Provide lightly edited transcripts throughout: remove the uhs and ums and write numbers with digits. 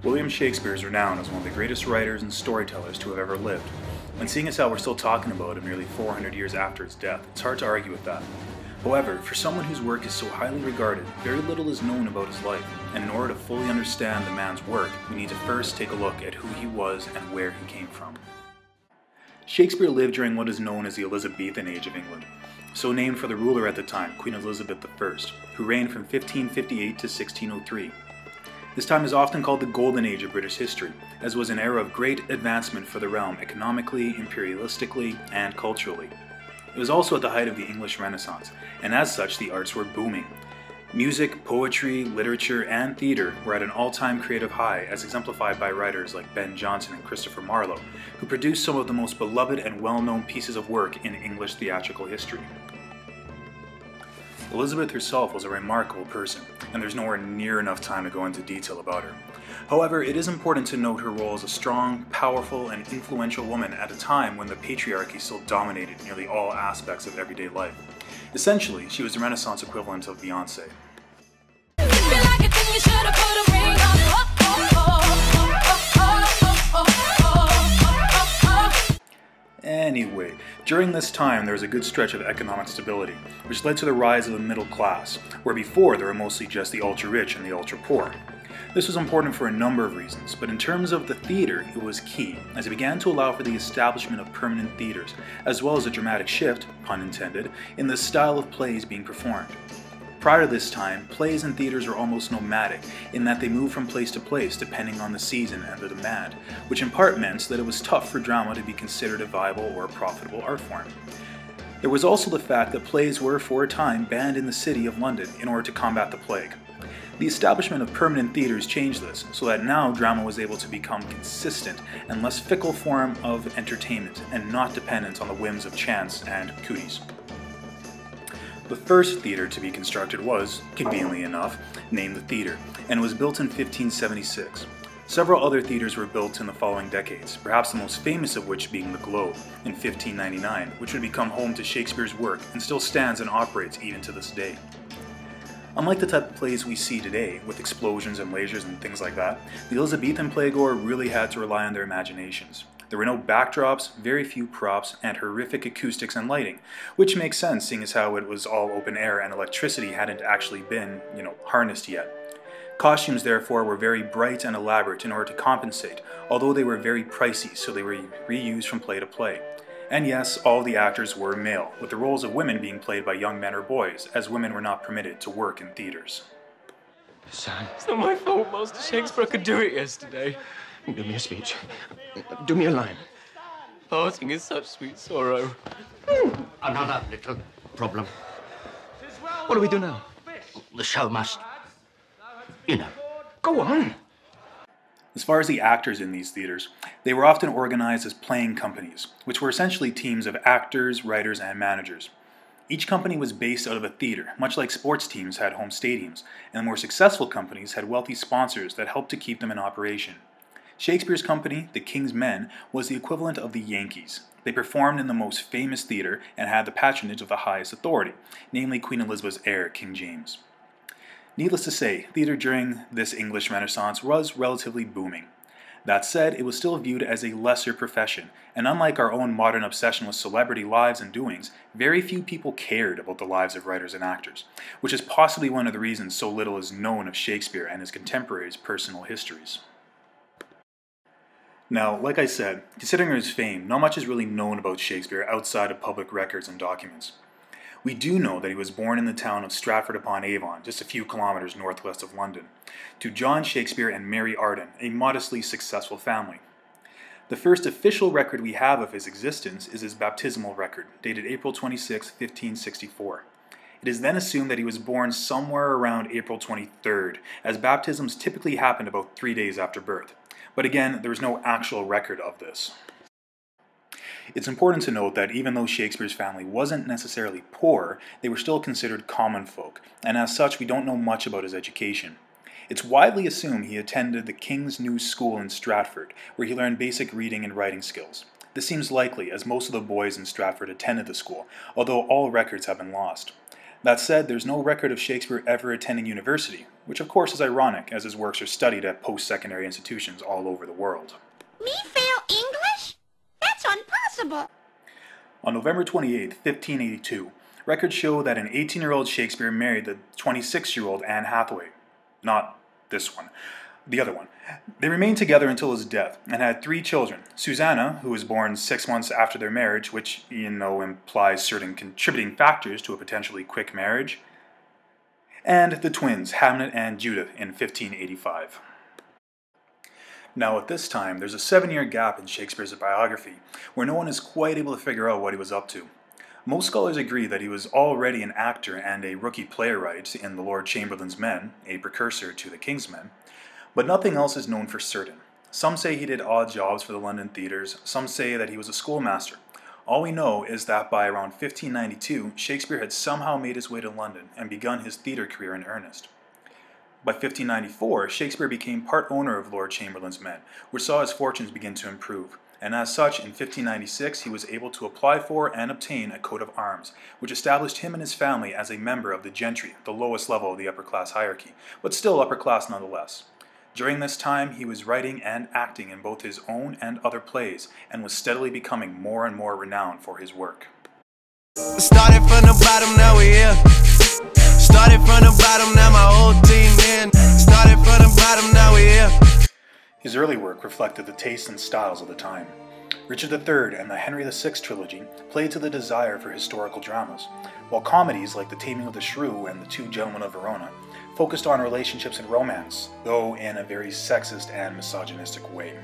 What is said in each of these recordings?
William Shakespeare is renowned as one of the greatest writers and storytellers to have ever lived, and seeing as how we're still talking about him nearly 400 years after his death, it's hard to argue with that. However, for someone whose work is so highly regarded, very little is known about his life, and in order to fully understand the man's work, we need to first take a look at who he was and where he came from. Shakespeare lived during what is known as the Elizabethan Age of England, so named for the ruler at the time, Queen Elizabeth I, who reigned from 1558 to 1603. This time is often called the Golden Age of British history, as was an era of great advancement for the realm economically, imperialistically, and culturally. It was also at the height of the English Renaissance, and as such the arts were booming. Music, poetry, literature, and theatre were at an all-time creative high, as exemplified by writers like Ben Jonson and Christopher Marlowe, who produced some of the most beloved and well-known pieces of work in English theatrical history. Elizabeth herself was a remarkable person, and there's nowhere near enough time to go into detail about her. However, it is important to note her role as a strong, powerful, and influential woman at a time when the patriarchy still dominated nearly all aspects of everyday life. Essentially, she was the Renaissance equivalent of Beyoncé. Anyway, during this time there was a good stretch of economic stability, which led to the rise of the middle class, where before there were mostly just the ultra-rich and the ultra-poor. This was important for a number of reasons, but in terms of the theatre, it was key, as it began to allow for the establishment of permanent theatres, as well as a dramatic shift, pun intended, in the style of plays being performed. Prior to this time, plays and theatres were almost nomadic, in that they moved from place to place depending on the season and the demand, which in part meant that it was tough for drama to be considered a viable or profitable art form. There was also the fact that plays were for a time banned in the city of London in order to combat the plague. The establishment of permanent theatres changed this, so that now drama was able to become consistent and less fickle form of entertainment, and not dependent on the whims of chance and cooties. The first theatre to be constructed was, conveniently enough, named the Theatre, and was built in 1576. Several other theatres were built in the following decades, perhaps the most famous of which being the Globe in 1599, which would become home to Shakespeare's work and still stands and operates even to this day. Unlike the type of plays we see today, with explosions and lasers and things like that, the Elizabethan playgoer really had to rely on their imaginations. There were no backdrops, very few props, and horrific acoustics and lighting, which makes sense seeing as how it was all open air and electricity hadn't actually been, harnessed yet. Costumes therefore were very bright and elaborate in order to compensate, although they were very pricey, so they were reused from play to play. And yes, all the actors were male, with the roles of women being played by young men or boys, as women were not permitted to work in theatres. Son, it's not my fault, Master Shakespeare. I could do it yesterday. Do me a speech. Do me a line. Parting is such sweet sorrow. Another little problem. What do we do now? The show must, Go on. As far as the actors in these theatres, they were often organized as playing companies, which were essentially teams of actors, writers, and managers. Each company was based out of a theatre, much like sports teams had home stadiums, and the more successful companies had wealthy sponsors that helped to keep them in operation. Shakespeare's company, the King's Men, was the equivalent of the Yankees. They performed in the most famous theatre and had the patronage of the highest authority, namely Queen Elizabeth's heir, King James. Needless to say, theatre during this English Renaissance was relatively booming. That said, it was still viewed as a lesser profession, and unlike our own modern obsession with celebrity lives and doings, very few people cared about the lives of writers and actors, which is possibly one of the reasons so little is known of Shakespeare and his contemporaries' personal histories. Now, like I said, considering his fame, not much is really known about Shakespeare outside of public records and documents. We do know that he was born in the town of Stratford-upon-Avon, just a few kilometers northwest of London, to John Shakespeare and Mary Arden, a modestly successful family. The first official record we have of his existence is his baptismal record, dated April 26, 1564. It is then assumed that he was born somewhere around April 23rd, as baptisms typically happened about 3 days after birth. But again, there is no actual record of this. It's important to note that even though Shakespeare's family wasn't necessarily poor, they were still considered common folk, and as such we don't know much about his education. It's widely assumed he attended the King's New School in Stratford, where he learned basic reading and writing skills. This seems likely, as most of the boys in Stratford attended the school, although all records have been lost. That said, there's no record of Shakespeare ever attending university, which of course is ironic as his works are studied at post-secondary institutions all over the world. Me fail English? That's impossible. On November 28, 1582, records show that an 18-year-old Shakespeare married the 26-year-old Anne Hathaway. Not this one. The other one. They remained together until his death and had 3 children. Susanna, who was born 6 months after their marriage, which, implies certain contributing factors to a potentially quick marriage. And the twins, Hamnet and Judith, in 1585. Now at this time, there's a 7-year gap in Shakespeare's biography where no one is quite able to figure out what he was up to. Most scholars agree that he was already an actor and a rookie playwright in The Lord Chamberlain's Men, a precursor to The King's Men, but nothing else is known for certain. Some say he did odd jobs for the London theatres, some say that he was a schoolmaster. All we know is that by around 1592, Shakespeare had somehow made his way to London and begun his theatre career in earnest. By 1594, Shakespeare became part owner of Lord Chamberlain's Men, which saw his fortunes begin to improve, and as such, in 1596 he was able to apply for and obtain a coat of arms, which established him and his family as a member of the gentry, the lowest level of the upper class hierarchy, but still upper class nonetheless. During this time, he was writing and acting in both his own and other plays, and was steadily becoming more and more renowned for his work. Started from the bottom, now we're here. Started from the bottom, now my whole team in. Started from the bottom, now we're here. His early work reflected the tastes and styles of the time. Richard III and the Henry VI trilogy played to the desire for historical dramas, while comedies like The Taming of the Shrew and The Two Gentlemen of Verona focused on relationships and romance, though in a very sexist and misogynistic way.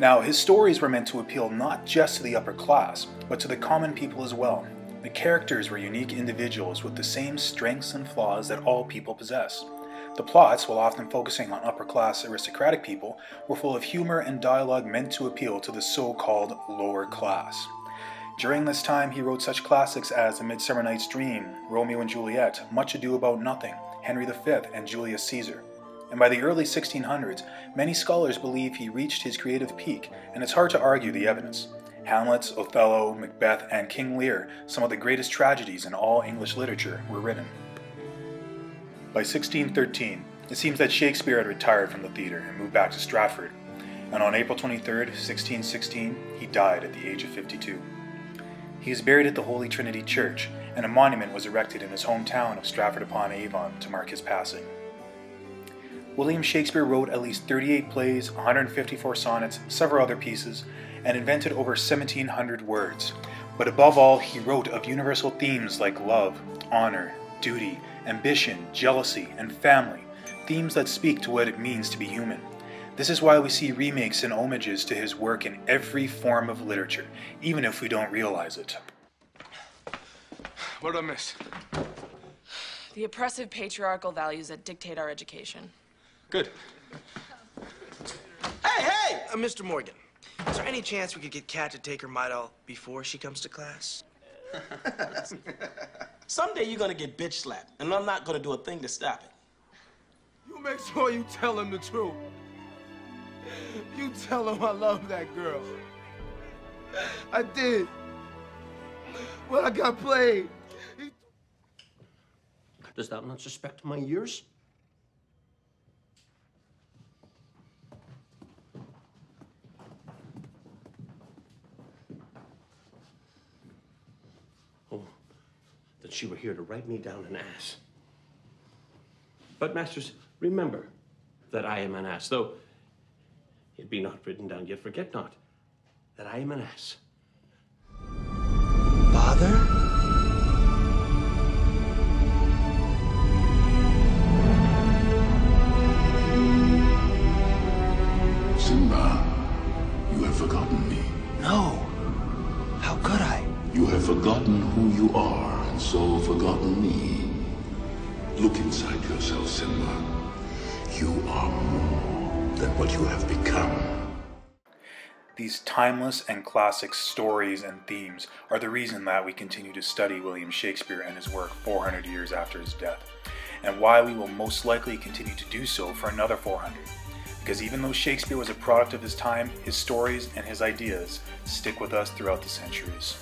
Now, his stories were meant to appeal not just to the upper class, but to the common people as well. The characters were unique individuals with the same strengths and flaws that all people possess. The plots, while often focusing on upper-class aristocratic people, were full of humor and dialogue meant to appeal to the so-called lower class. During this time, he wrote such classics as A Midsummer Night's Dream, Romeo and Juliet, Much Ado About Nothing, Henry V, and Julius Caesar. And by the early 1600s, many scholars believe he reached his creative peak, and it's hard to argue the evidence. Hamlet, Othello, Macbeth, and King Lear, some of the greatest tragedies in all English literature, were written. By 1613, it seems that Shakespeare had retired from the theatre and moved back to Stratford, and on April 23, 1616, he died at the age of 52. He is buried at the Holy Trinity Church, and a monument was erected in his hometown of Stratford-upon-Avon to mark his passing. William Shakespeare wrote at least 38 plays, 154 sonnets, several other pieces, and invented over 1,700 words. But above all, he wrote of universal themes like love, honor, duty, ambition, jealousy, and family, themes that speak to what it means to be human. This is why we see remakes and homages to his work in every form of literature, even if we don't realize it. What did I miss? The oppressive patriarchal values that dictate our education. Good. Hey! Mr. Morgan, is there any chance we could get Kat to take her Midol before she comes to class? Someday you're gonna get bitch slapped, and I'm not gonna do a thing to stop it. You make sure you tell him the truth. You tell him I love that girl. I did. But I got played. Does thou not suspect my ears? Oh, that she were here to write me down an ass. But, masters, remember that I am an ass, though it be not written down, yet forget not that I am an ass. Father? You have forgotten me. No. How could I? You have forgotten who you are, and so forgotten me. Look inside yourself, Simba. You are more than what you have become. These timeless and classic stories and themes are the reason that we continue to study William Shakespeare and his work 400 years after his death, and why we will most likely continue to do so for another 400. Because even though Shakespeare was a product of his time, his stories and his ideas stick with us throughout the centuries.